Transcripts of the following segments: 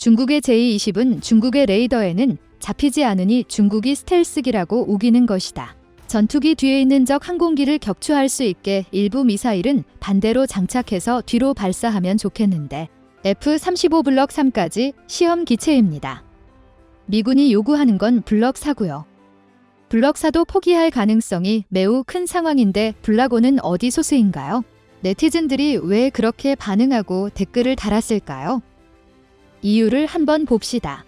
중국의 제-20은 중국의 레이더에는 잡히지 않으니 중국이 스텔스기라고 우기는 것이다. 전투기 뒤에 있는 적 항공기를 격추할 수 있게 일부 미사일은 반대로 장착해서 뒤로 발사하면 좋겠는데 F-35 블럭 3까지 시험 기체입니다. 미군이 요구하는 건 블럭 4고요. 블럭 4도 포기할 가능성이 매우 큰 상황인데 블락고는 어디 소스인가요? 네티즌들이 왜 그렇게 반응하고 댓글을 달았을까요? 이유를 한번 봅시다.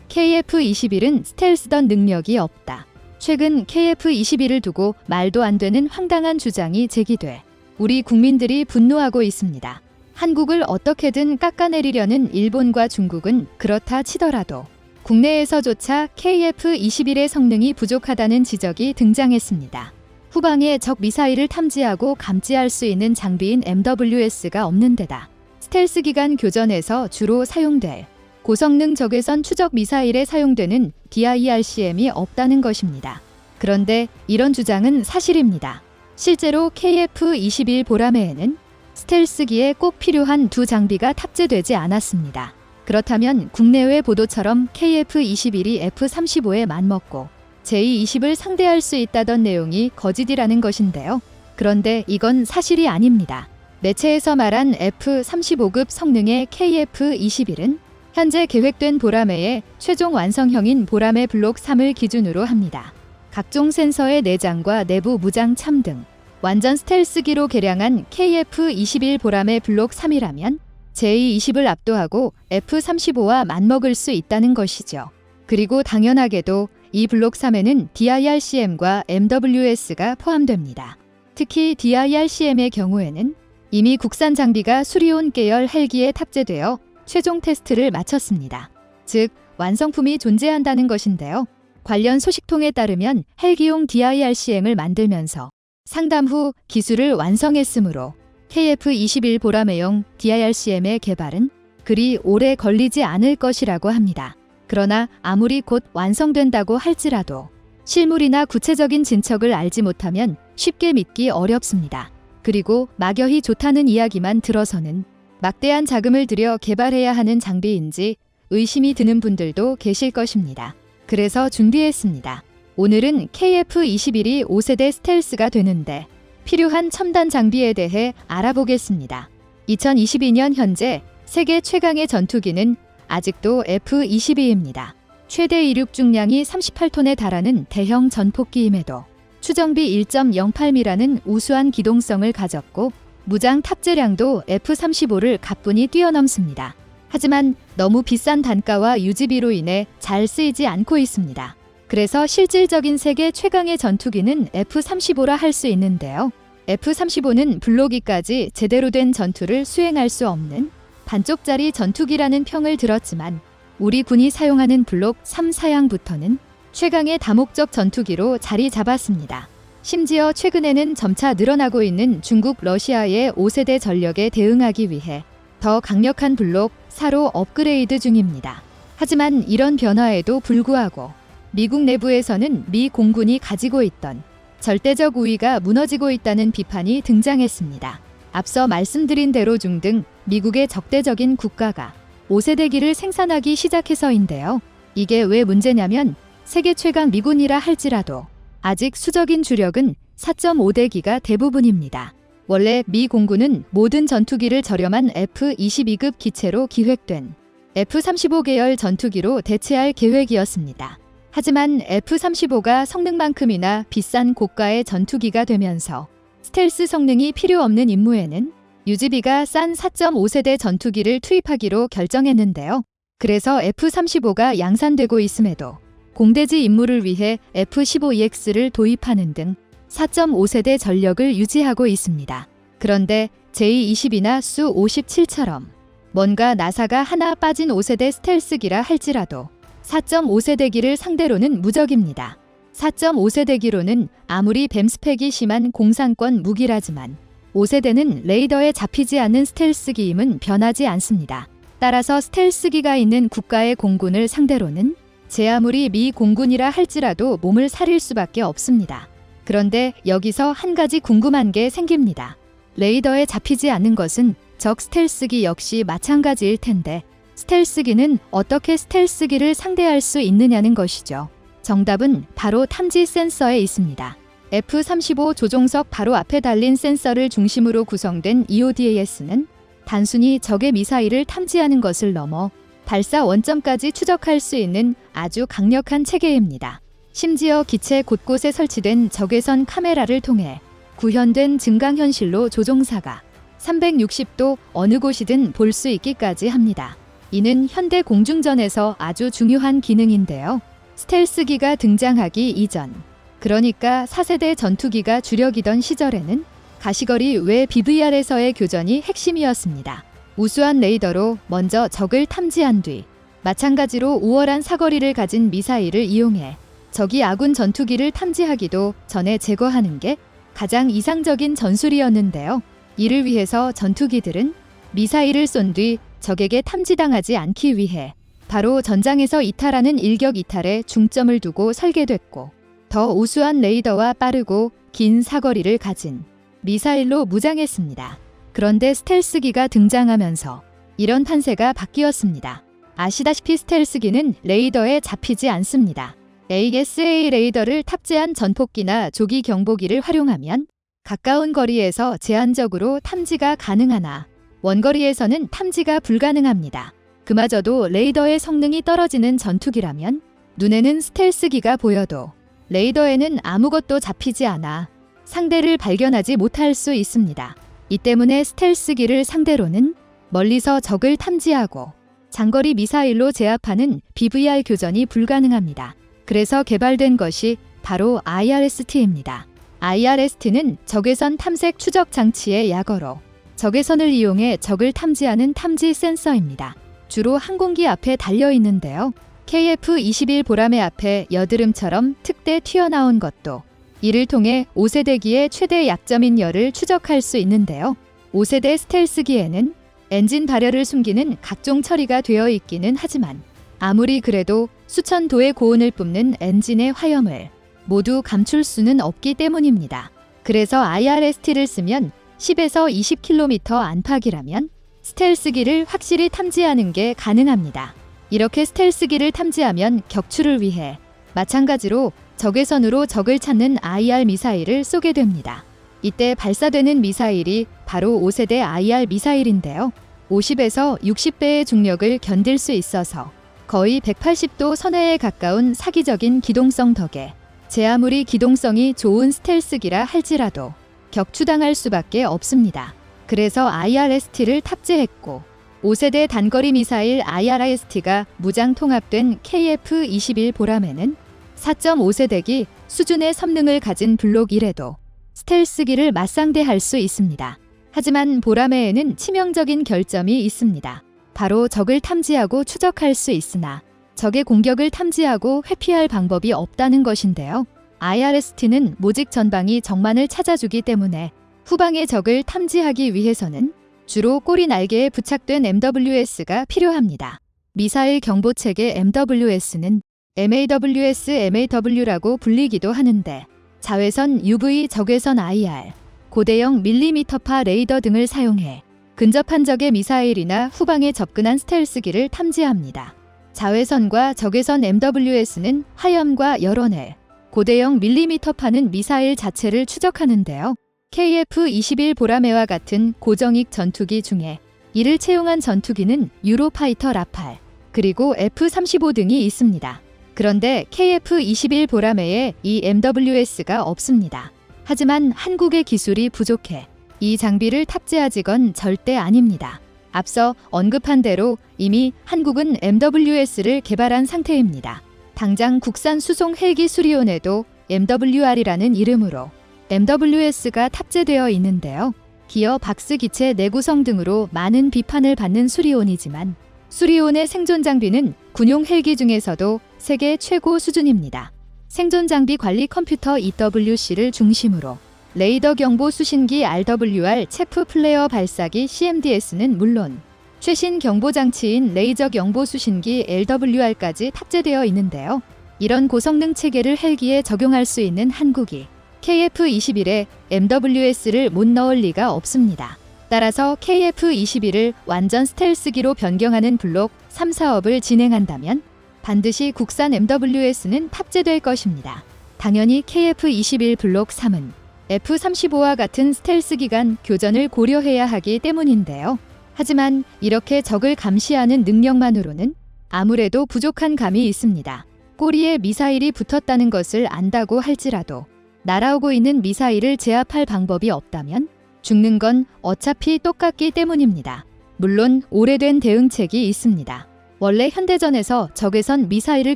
KF-21은 스텔스던 능력이 없다. 최근 KF-21을 두고 말도 안 되는 황당한 주장이 제기돼 우리 국민들이 분노하고 있습니다. 한국을 어떻게든 깎아내리려는 일본과 중국은 그렇다 치더라도 국내에서조차 KF-21의 성능이 부족하다는 지적이 등장했습니다. 후방에 적 미사일을 탐지하고 감지할 수 있는 장비인 MWS가 없는 데다 스텔스 기간 교전에서 주로 사용될 고성능 적외선 추적 미사일에 사용되는 DIRCM이 없다는 것입니다. 그런데 이런 주장은 사실입니다. 실제로 KF-21 보라매에는 스텔스기에 꼭 필요한 두 장비가 탑재되지 않았습니다. 그렇다면 국내외 보도처럼 KF-21이 F-35에 맞먹고 제-20을 상대할 수 있다던 내용이 거짓이라는 것인데요. 그런데 이건 사실이 아닙니다. 매체에서 말한 F-35급 성능의 KF-21은 현재 계획된 보라매의 최종 완성형인 보라매 블록 3을 기준으로 합니다. 각종 센서의 내장과 내부 무장 참 등 완전 스텔스기로 개량한 KF-21 보라매 블록 3이라면 제-20을 압도하고 F-35와 맞먹을 수 있다는 것이죠. 그리고 당연하게도 이 블록 3에는 DIRCM과 MWS가 포함됩니다. 특히 DIRCM의 경우에는 이미 국산 장비가 수리온 계열 헬기에 탑재되어 최종 테스트를 마쳤습니다. 즉, 완성품이 존재한다는 것인데요. 관련 소식통에 따르면 헬기용 DIRCM을 만들면서 상담 후 기술을 완성했으므로 KF-21 보라매용 DIRCM의 개발은 그리 오래 걸리지 않을 것이라고 합니다. 그러나 아무리 곧 완성된다고 할지라도 실물이나 구체적인 진척을 알지 못하면 쉽게 믿기 어렵습니다. 그리고 막여히 좋다는 이야기만 들어서는 막대한 자금을 들여 개발해야 하는 장비인지 의심이 드는 분들도 계실 것입니다. 그래서 준비했습니다. 오늘은 KF-21이 5세대 스텔스가 되는데 필요한 첨단 장비에 대해 알아보겠습니다. 2022년 현재 세계 최강의 전투기는 아직도 F-22입니다. 최대 이륙 중량이 38톤에 달하는 대형 전폭기임에도 추정비 1.08m라는 우수한 기동성을 가졌고 무장 탑재량도 F-35를 가뿐히 뛰어넘습니다. 하지만 너무 비싼 단가와 유지비로 인해 잘 쓰이지 않고 있습니다. 그래서 실질적인 세계 최강의 전투기는 F-35라 할 수 있는데요. F-35는 블록2까지 제대로 된 전투를 수행할 수 없는 반쪽짜리 전투기라는 평을 들었지만 우리 군이 사용하는 블록 3 사양부터는 최강의 다목적 전투기로 자리 잡았습니다. 심지어 최근에는 점차 늘어나고 있는 중국, 러시아의 5세대 전력에 대응하기 위해 더 강력한 블록 4로 업그레이드 중입니다. 하지만 이런 변화에도 불구하고 미국 내부에서는 미 공군이 가지고 있던 절대적 우위가 무너지고 있다는 비판이 등장했습니다. 앞서 말씀드린 대로 중등 미국의 적대적인 국가가 5세대기를 생산하기 시작해서인데요. 이게 왜 문제냐면 세계 최강 미군이라 할지라도 아직 수적인 주력은 4.5대기가 대부분입니다. 원래 미 공군은 모든 전투기를 저렴한 F-22급 기체로 기획된 F-35 계열 전투기로 대체할 계획이었습니다. 하지만 F-35가 성능만큼이나 비싼 고가의 전투기가 되면서 스텔스 성능이 필요 없는 임무에는 유지비가 싼 4.5세대 전투기를 투입하기로 결정했는데요. 그래서 F-35가 양산되고 있음에도 공대지 임무를 위해 F-15EX를 도입하는 등 4.5세대 전력을 유지하고 있습니다. 그런데 J-20이나 Su-57처럼 뭔가 나사가 하나 빠진 5세대 스텔스기라 할지라도 4.5세대기를 상대로는 무적입니다. 4.5세대기로는 아무리 뱀 스펙이 심한 공상권 무기라지만 5세대는 레이더에 잡히지 않는 스텔스기임은 변하지 않습니다. 따라서 스텔스기가 있는 국가의 공군을 상대로는 제 아무리 미 공군이라 할지라도 몸을 사릴 수밖에 없습니다. 그런데 여기서 한 가지 궁금한 게 생깁니다. 레이더에 잡히지 않는 것은 적 스텔스기 역시 마찬가지일 텐데 스텔스기는 어떻게 스텔스기를 상대할 수 있느냐는 것이죠. 정답은 바로 탐지 센서에 있습니다. F-35 조종석 바로 앞에 달린 센서를 중심으로 구성된 EODAS는 단순히 적의 미사일을 탐지하는 것을 넘어 발사 원점까지 추적할 수 있는 아주 강력한 체계입니다. 심지어 기체 곳곳에 설치된 적외선 카메라를 통해 구현된 증강현실로 조종사가 360도 어느 곳이든 볼 수 있기까지 합니다. 이는 현대 공중전에서 아주 중요한 기능인데요. 스텔스기가 등장하기 이전, 그러니까 4세대 전투기가 주력이던 시절에는 가시거리 외 BVR에서의 교전이 핵심이었습니다. 우수한 레이더로 먼저 적을 탐지한 뒤 마찬가지로 우월한 사거리를 가진 미사일을 이용해 적이 아군 전투기를 탐지하기도 전에 제거하는 게 가장 이상적인 전술이었는데요. 이를 위해서 전투기들은 미사일을 쏜 뒤 적에게 탐지당하지 않기 위해 바로 전장에서 이탈하는 일격 이탈에 중점을 두고 설계됐고, 더 우수한 레이더와 빠르고 긴 사거리를 가진 미사일로 무장했습니다. 그런데 스텔스기가 등장하면서 이런 판세가 바뀌었습니다. 아시다시피 스텔스기는 레이더에 잡히지 않습니다. ASA 레이더를 탑재한 전폭기나 조기 경보기를 활용하면 가까운 거리에서 제한적으로 탐지가 가능하나 원거리에서는 탐지가 불가능합니다. 그마저도 레이더의 성능이 떨어지는 전투기라면 눈에는 스텔스기가 보여도 레이더에는 아무것도 잡히지 않아 상대를 발견하지 못할 수 있습니다. 이 때문에 스텔스기를 상대로는 멀리서 적을 탐지하고 장거리 미사일로 제압하는 BVR 교전이 불가능합니다. 그래서 개발된 것이 바로 IRST입니다. IRST는 적외선 탐색 추적 장치의 약어로 적외선을 이용해 적을 탐지하는 탐지 센서입니다. 주로 항공기 앞에 달려 있는데요. KF-21 보라매 앞에 여드름처럼 특대 튀어나온 것도 이를 통해 5세대기의 최대 약점인 열을 추적할 수 있는데요. 5세대 스텔스기에는 엔진 발열을 숨기는 각종 처리가 되어 있기는 하지만 아무리 그래도 수천 도의 고온을 뿜는 엔진의 화염을 모두 감출 수는 없기 때문입니다. 그래서 IRST를 쓰면 10에서 20km 안팎이라면 스텔스기를 확실히 탐지하는 게 가능합니다. 이렇게 스텔스기를 탐지하면 격추를 위해 마찬가지로 적외선으로 적을 찾는 IR 미사일을 쏘게 됩니다. 이때 발사되는 미사일이 바로 5세대 IR 미사일인데요. 50에서 60배의 중력을 견딜 수 있어서 거의 180도 선회에 가까운 사기적인 기동성 덕에 제 아무리 기동성이 좋은 스텔스기라 할지라도 격추당할 수밖에 없습니다. 그래서 IRST를 탑재했고 5세대 단거리 미사일 IRST가 무장 통합된 KF-21 보라매는 4.5세대기 수준의 성능을 가진 블록 1에도 스텔스기를 맞상대할 수 있습니다. 하지만 보라매에는 치명적인 결점이 있습니다. 바로 적을 탐지하고 추적할 수 있으나 적의 공격을 탐지하고 회피할 방법이 없다는 것인데요. IRST는 모직 전방이 적만을 찾아주기 때문에 후방의 적을 탐지하기 위해서는 주로 꼬리 날개에 부착된 MWS가 필요합니다. 미사일 경보체계 MWS는 MAWS-MAW라고 불리기도 하는데 자외선 UV 적외선 IR, 고대형 밀리미터파 레이더 등을 사용해 근접한 적의 미사일이나 후방에 접근한 스텔스기를 탐지합니다. 자외선과 적외선 MWS는 화염과 열원을, 고대형 밀리미터파는 미사일 자체를 추적하는데요. KF-21 보라매와 같은 고정익 전투기 중에 이를 채용한 전투기는 유로파이터 라팔, 그리고 F-35 등이 있습니다. 그런데 KF-21 보라매에 이 MWS가 없습니다. 하지만 한국의 기술이 부족해 이 장비를 탑재하지건 절대 아닙니다. 앞서 언급한 대로 이미 한국은 MWS를 개발한 상태입니다. 당장 국산 수송 헬기 수리온에도 MWR이라는 이름으로 MWS가 탑재되어 있는데요. 기어 박스 기체 내구성 등으로 많은 비판을 받는 수리온이지만 수리온의 생존 장비는 군용 헬기 중에서도 세계 최고 수준입니다. 생존 장비 관리 컴퓨터 EWC를 중심으로 레이더 경보 수신기 RWR 체프 플레어 발사기 CMDS는 물론 최신 경보 장치인 레이저 경보 수신기 LWR까지 탑재되어 있는데요. 이런 고성능 체계를 헬기에 적용할 수 있는 한국이 KF-21에 MWS를 못 넣을 리가 없습니다. 따라서 KF-21을 완전 스텔스기로 변경하는 블록 3, 4업을 진행한다면 반드시 국산 MWS는 탑재될 것입니다. 당연히 KF-21 블록 3은 F-35와 같은 스텔스기 간 교전을 고려해야 하기 때문인데요. 하지만 이렇게 적을 감시하는 능력만으로는 아무래도 부족한 감이 있습니다. 꼬리에 미사일이 붙었다는 것을 안다고 할지라도 날아오고 있는 미사일을 제압할 방법이 없다면 죽는 건 어차피 똑같기 때문입니다. 물론 오래된 대응책이 있습니다. 원래 현대전에서 적외선 미사일을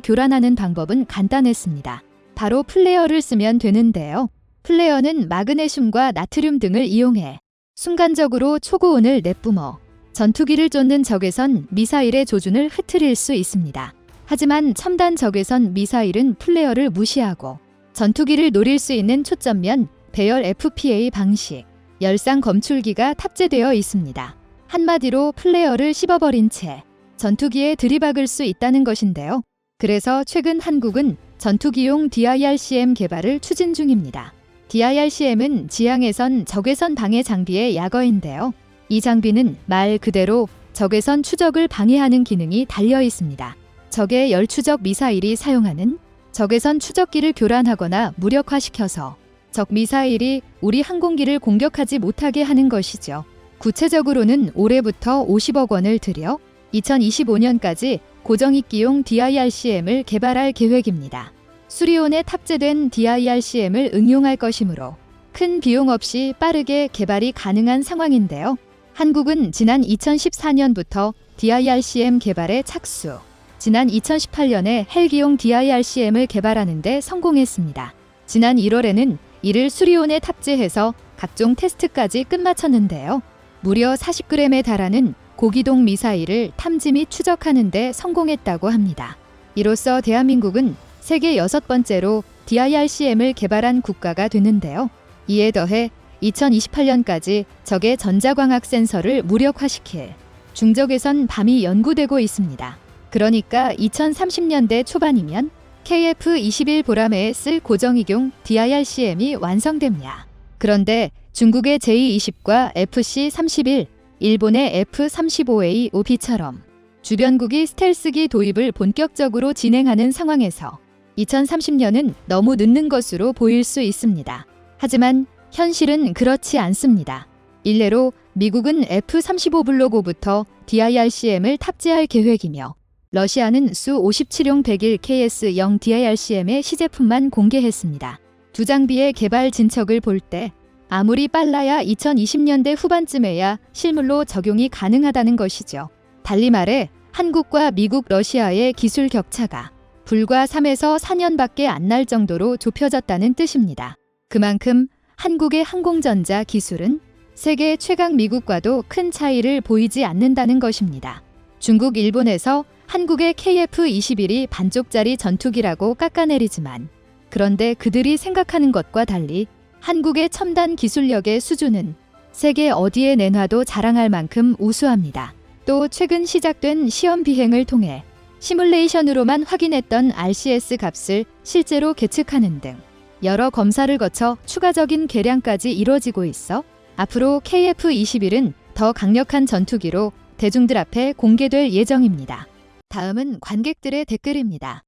교란하는 방법은 간단했습니다. 바로 플레어를 쓰면 되는데요. 플레어는 마그네슘과 나트륨 등을 이용해 순간적으로 초고온을 내뿜어 전투기를 쫓는 적외선 미사일의 조준을 흐트릴 수 있습니다. 하지만 첨단 적외선 미사일은 플레어를 무시하고 전투기를 노릴 수 있는 초점면 배열 FPA 방식, 열상 검출기가 탑재되어 있습니다. 한마디로 플레어를 씹어버린 채 전투기에 들이박을 수 있다는 것인데요. 그래서 최근 한국은 전투기용 DIRCM 개발을 추진 중입니다. DIRCM은 지상에선 적외선 방해 장비의 약어인데요. 이 장비는 말 그대로 적외선 추적을 방해하는 기능이 달려 있습니다. 적의 열추적 미사일이 사용하는 적외선 추적기를 교란하거나 무력화시켜서 적 미사일이 우리 항공기를 공격하지 못하게 하는 것이죠. 구체적으로는 올해부터 50억 원을 들여 2025년까지 고정익기용 DIRCM을 개발할 계획입니다. 수리온에 탑재된 DIRCM을 응용할 것이므로 큰 비용 없이 빠르게 개발이 가능한 상황인데요. 한국은 지난 2014년부터 DIRCM 개발에 착수, 지난 2018년에 헬기용 DIRCM을 개발하는 데 성공했습니다. 지난 1월에는 이를 수리온에 탑재해서 각종 테스트까지 끝마쳤는데요. 무려 40g에 달하는 고기동 미사일을 탐지 및 추적하는 데 성공했다고 합니다. 이로써 대한민국은 세계 6번째로 DIRCM을 개발한 국가가 되는데요. 이에 더해 2028년까지 적의 전자광학 센서를 무력화시킬 중적외선 밤이 연구되고 있습니다. 그러니까 2030년대 초반이면 KF-21 보라매에 쓸 고정익용 DIRCM이 완성됩니다. 그런데 중국의 J-20과 FC-31, 일본의 F-35A-5B처럼 주변국이 스텔스기 도입을 본격적으로 진행하는 상황에서 2030년은 너무 늦는 것으로 보일 수 있습니다. 하지만 현실은 그렇지 않습니다. 일례로 미국은 F-35 블록 5부터 DIRCM을 탑재할 계획이며 러시아는 수-57용 101 KS-0 DIRCM의 시제품만 공개했습니다. 두 장비의 개발 진척을 볼 때 아무리 빨라야 2020년대 후반쯤에야 실물로 적용이 가능하다는 것이죠. 달리 말해 한국과 미국, 러시아의 기술 격차가 불과 3에서 4년밖에 안 날 정도로 좁혀졌다는 뜻입니다. 그만큼 한국의 항공전자 기술은 세계 최강 미국과도 큰 차이를 보이지 않는다는 것입니다. 중국, 일본에서 한국의 KF-21이 반쪽짜리 전투기라고 깎아내리지만 그런데 그들이 생각하는 것과 달리 한국의 첨단 기술력의 수준은 세계 어디에 내놔도 자랑할 만큼 우수합니다. 또 최근 시작된 시험 비행을 통해 시뮬레이션으로만 확인했던 RCS 값을 실제로 계측하는 등 여러 검사를 거쳐 추가적인 개량까지 이뤄지고 있어 앞으로 KF-21은 더 강력한 전투기로 대중들 앞에 공개될 예정입니다. 다음은 관객들의 댓글입니다.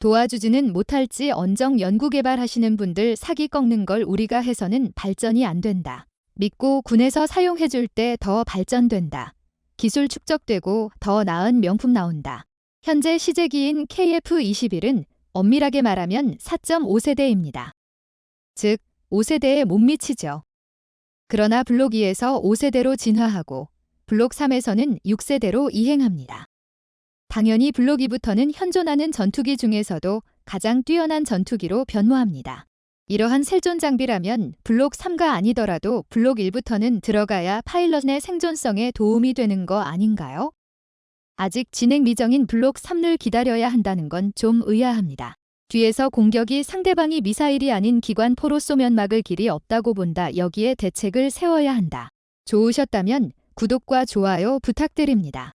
도와주지는 못할지 언정 연구개발하시는 분들 사기 꺾는 걸 우리가 해서는 발전이 안 된다. 믿고 군에서 사용해줄 때 더 발전된다. 기술 축적되고 더 나은 명품 나온다. 현재 시제기인 KF-21은 엄밀하게 말하면 4.5세대입니다. 즉 5세대에 못 미치죠. 그러나 블록 2에서 5세대로 진화하고 블록 3에서는 6세대로 이행합니다. 당연히 블록 2부터는 현존하는 전투기 중에서도 가장 뛰어난 전투기로 변모합니다. 이러한 생존 장비라면 블록 3가 아니더라도 블록 1부터는 들어가야 파일럿의 생존성에 도움이 되는 거 아닌가요? 아직 진행 미정인 블록 3를 기다려야 한다는 건 좀 의아합니다. 뒤에서 공격이 상대방이 미사일이 아닌 기관포로 쏘면 막을 길이 없다고 본다. 여기에 대책을 세워야 한다. 좋으셨다면 구독과 좋아요 부탁드립니다.